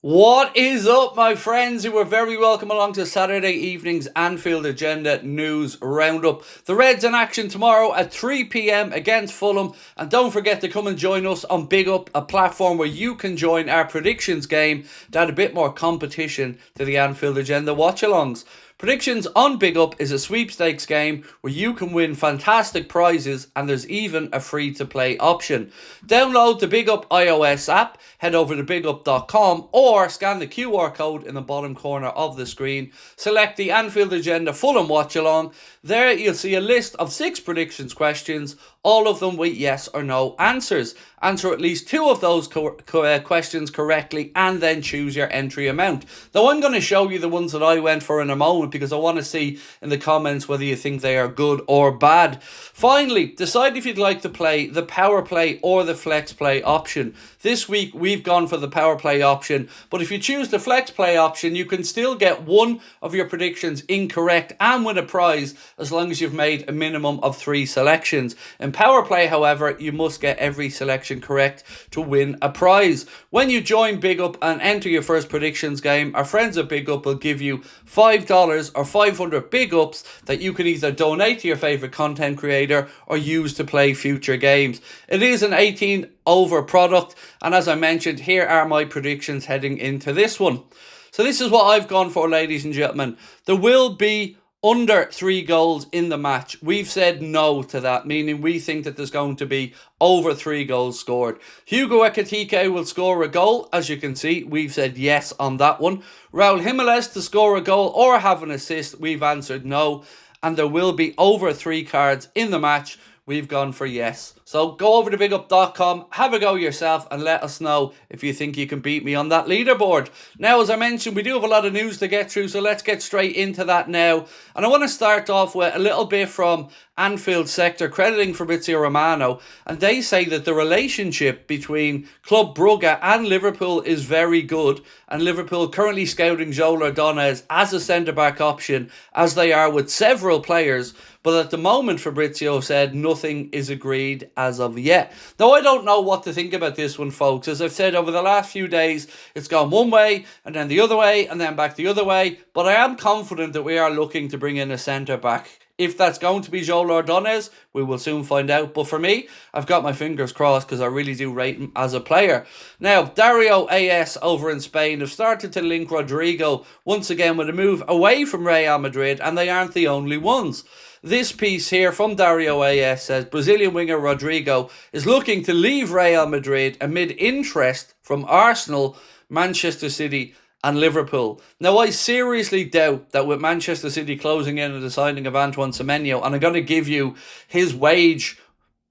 What is up, my friends? You are very welcome along to Saturday evening's Anfield Agenda News Roundup. The Reds in action tomorrow at 3 p.m. against Fulham. And don't forget to come and join us on BigUp, a platform where you can join our predictions game to add a bit more competition to the Anfield Agenda watch-alongs. Predictions on BigUp is a sweepstakes game where you can win fantastic prizes, and there's even a free-to-play option. Download the BigUp iOS app, head over to bigup.com or scan the QR code in the bottom corner of the screen. Select the Anfield Agenda Fulham watch-along. There you'll see a list of 6 predictions questions, all of them with yes or no answers. Answer at least 2 of those questions correctly and then choose your entry amount. Though I'm going to show you the ones that I went for in a moment because I want to see in the comments whether you think they are good or bad. Finally, decide if you'd like to play the power play or the flex play option. This week we've gone for the power play option, but if you choose the flex play option, you can still get one of your predictions incorrect and win a prize as long as you've made a minimum of 3 selections. In power play, however, you must get every selection correct to win a prize. When you join BigUp and enter your first predictions game, our friends at BigUp will give you $5 or 500 BigUps that you can either donate to your favourite content creator or use to play future games. It is an 18 over product, and as I mentioned, here are my predictions heading into this one. So this is what I've gone for, ladies and gentlemen. There will be under 3 goals in the match. We've said no to that, meaning we think that there's going to be over 3 goals scored. Hugo Ekitike will score a goal. As you can see, we've said yes on that one. Raul Jimenez to score a goal or have an assist. We've answered no. And there will be over 3 cards in the match. We've gone for yes. So go over to bigup.com, have a go yourself, and let us know if you think you can beat me on that leaderboard. Now, as I mentioned, we do have a lot of news to get through, so let's get straight into that now. And I want to start off with a little bit from Anfield sector, crediting Fabrizio Romano, and they say that the relationship between Club Brugge and Liverpool is very good, and Liverpool currently scouting Joel Ordonez as a centre-back option, as they are with several players. But at the moment, Fabrizio said nothing is agreed as of yet. Now, I don't know what to think about this one, folks. As I've said, over the last few days, it's gone one way, and then the other way, and then back the other way. But I am confident that we are looking to bring in a centre-back. If that's going to be Joel Ordonez, we will soon find out. But for me, I've got my fingers crossed because I really do rate him as a player. Now, Dario AS over in Spain have started to link Rodrigo once again with a move away from Real Madrid, and they aren't the only ones. This piece here from Dario AS says Brazilian winger Rodrigo is looking to leave Real Madrid amid interest from Arsenal, Manchester City and Liverpool. Now, I seriously doubt that with Manchester City closing in on the signing of Antoine Semenyo, and I'm going to give you his wage,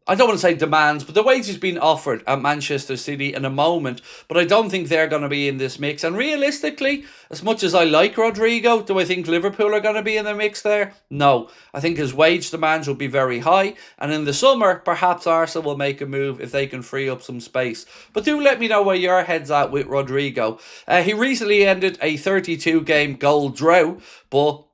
I don't want to say demands, but the wage has been offered at Manchester City in a moment, but I don't think they're going to be in this mix. And realistically, as much as I like Rodrigo, do I think Liverpool are going to be in the mix there? No. I think his wage demands will be very high, and in the summer, perhaps Arsenal will make a move if they can free up some space. But do let me know where your head's at with Rodrigo. He recently ended a 32-game goal drought, but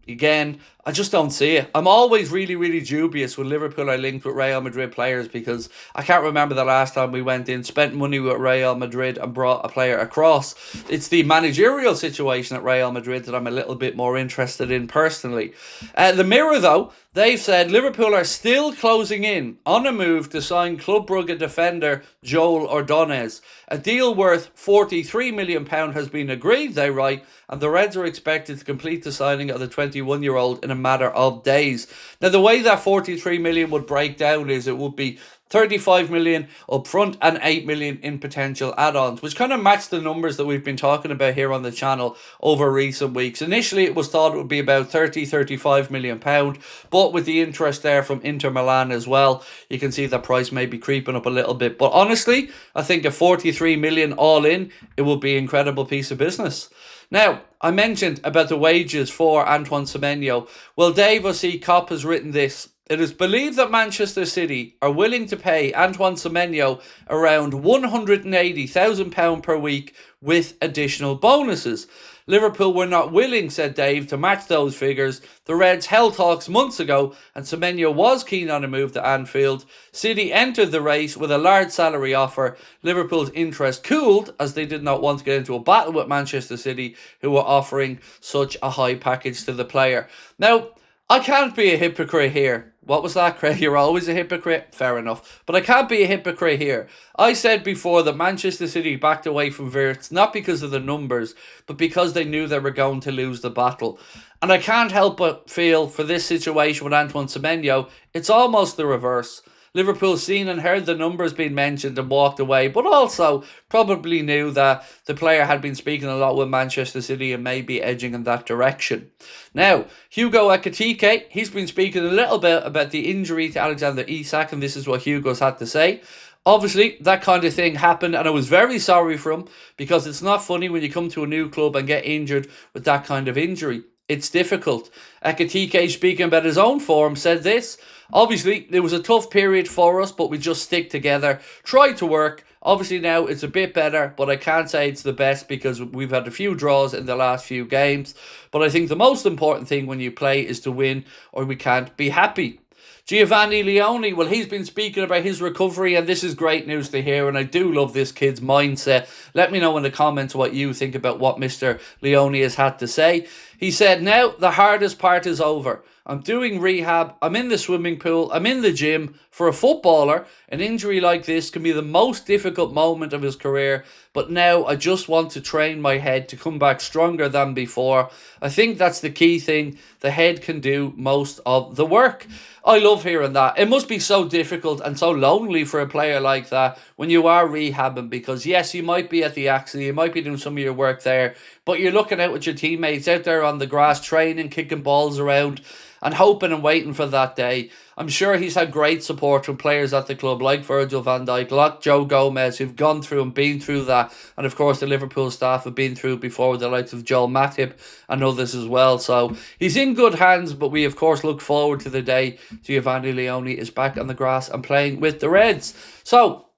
again, I just don't see it. I'm always really, really dubious when Liverpool are linked with Real Madrid players because I can't remember the last time we went in, spent money with Real Madrid and brought a player across. It's the managerial situation at Real Madrid that I'm a little bit more interested in personally. The Mirror, though, they've said Liverpool are still closing in on a move to sign Club Brugge defender Joel Ordonez. A deal worth £43 million has been agreed, they write, and the Reds are expected to complete the signing of the 21-year-old in a matter of days. Now, the way that 43 million would break down is it would be 35 million up front and 8 million in potential add-ons, which kind of match the numbers that we've been talking about here on the channel over recent weeks. Initially, it was thought it would be about 35 million pound, but with the interest there from Inter Milan as well, you can see the price may be creeping up a little bit. But honestly, I think at 43 million all in, it will be an incredible piece of business. Now, I mentioned about the wages for Antoine Semenyo. Well, Dave O.C. Kopp has written this It is believed that Manchester City are willing to pay Antoine Semenyo around £180,000 per week with additional bonuses. Liverpool were not willing, said Dave, to match those figures. The Reds held talks months ago and Semenyo was keen on a move to Anfield. City entered the race with a large salary offer. Liverpool's interest cooled as they did not want to get into a battle with Manchester City, who were offering such a high package to the player. Now, I can't be a hypocrite here. What was that, Craig? You're always a hypocrite? Fair enough. But I can't be a hypocrite here. I said before that Manchester City backed away from Wirtz, not because of the numbers, but because they knew they were going to lose the battle. And I can't help but feel for this situation with Antoine Semenyo, it's almost the reverse. Liverpool seen and heard the numbers being mentioned and walked away, but also probably knew that the player had been speaking a lot with Manchester City and may be edging in that direction. Now, Hugo Ekitike, he's been speaking a little bit about the injury to Alexander Isak, and this is what Hugo's had to say. Obviously, that kind of thing happened, and I was very sorry for him, because it's not funny when you come to a new club and get injured with that kind of injury. It's difficult. Ekitike, speaking about his own form, said this: obviously, it was a tough period for us, but we just stick together, try to work. Obviously now it's a bit better, but I can't say it's the best because we've had a few draws in the last few games. But I think the most important thing when you play is to win, or we can't be happy. Giovanni Leone, well, he's been speaking about his recovery, and this is great news to hear, and I do love this kid's mindset. Let me know in the comments what you think about what Mr. Leone has had to say. He said, now the hardest part is over. I'm doing rehab, I'm in the swimming pool, I'm in the gym. For a footballer, an injury like this can be the most difficult moment of his career, but now I just want to train my head to come back stronger than before. I think that's the key thing. The head can do most of the work. I love hearing that. It must be so difficult and so lonely for a player like that when you are rehabbing, because yes, you might be at the accident, you might be doing some of your work there, but you're looking out with your teammates out there on the grass, training, kicking balls around, and hoping and waiting for that day. I'm sure he's had great support from players at the club like Virgil van Dijk, like Joe Gomez, who've gone through and been through that. And of course, the Liverpool staff have been through before with the likes of Joel Matip and others as well. So he's in good hands, but we of course look forward to the day Giovanni Leone is back on the grass and playing with the Reds. So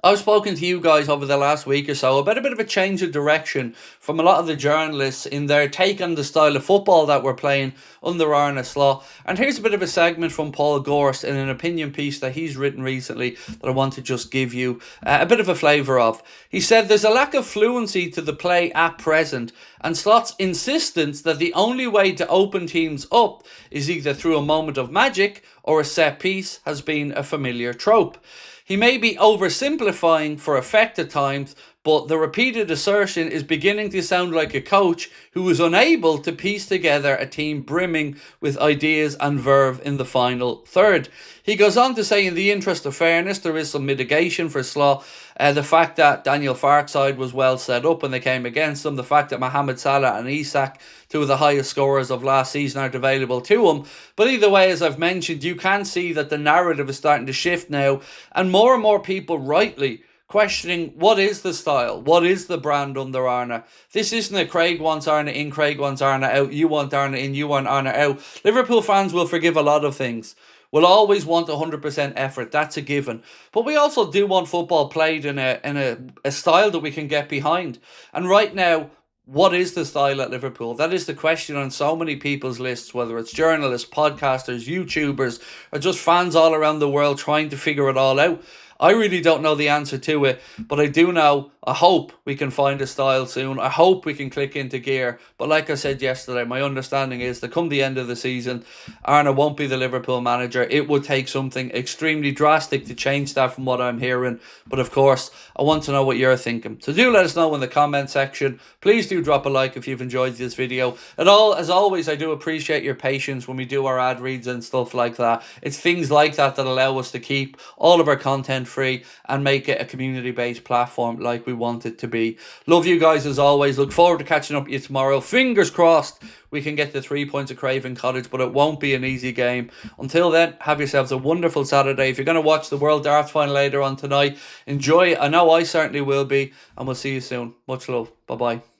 I've spoken to you guys over the last week or so about a bit of a change of direction from a lot of the journalists in their take on the style of football that we're playing under Arne Slot. And here's a bit of a segment from Paul Gorst in an opinion piece that he's written recently that I want to just give you a bit of a flavour of. He said, there's a lack of fluency to the play at present, and Slot's insistence that the only way to open teams up is either through a moment of magic or a set piece has been a familiar trope. He may be oversimplifying for effect at times, but the repeated assertion is beginning to sound like a coach who was unable to piece together a team brimming with ideas and verve in the final third. He goes on to say, in the interest of fairness, there is some mitigation for Slot. The fact that Daniel Farke's side was well set up when they came against them, the fact that Mohamed Salah and Isak, two of the highest scorers of last season, aren't available to him. But either way, as I've mentioned, you can see that the narrative is starting to shift now, and more people rightly questioning what is the style, what is the brand under Arne. This isn't a Craig wants Arne in, Craig wants Arne out, you want Arne in, you want Arne out. Liverpool fans will forgive a lot of things. We'll always want 100% effort, that's a given. But we also do want football played in a style that we can get behind. And right now, what is the style at Liverpool? That is the question on so many people's lists, whether it's journalists, podcasters, YouTubers, or just fans all around the world trying to figure it all out. I really don't know the answer to it, but I do know, I hope we can find a style soon. I hope we can click into gear. But like I said yesterday, my understanding is that come the end of the season, Arne won't be the Liverpool manager. It would take something extremely drastic to change that from what I'm hearing. But of course, I want to know what you're thinking. So do let us know in the comment section. Please do drop a like if you've enjoyed this video. And as always, I do appreciate your patience when we do our ad reads and stuff like that. It's things like that that allow us to keep all of our content free and make it a community-based platform like we want it to be. Love you guys as always. Look forward to catching up with you tomorrow. Fingers crossed we can get the 3 points of Craven Cottage, but it won't be an easy game. Until then, have yourselves a wonderful Saturday. If you're going to watch the World Darts Final later on tonight, enjoy it. I know I certainly will be, and we'll see you soon. Much love. Bye-bye.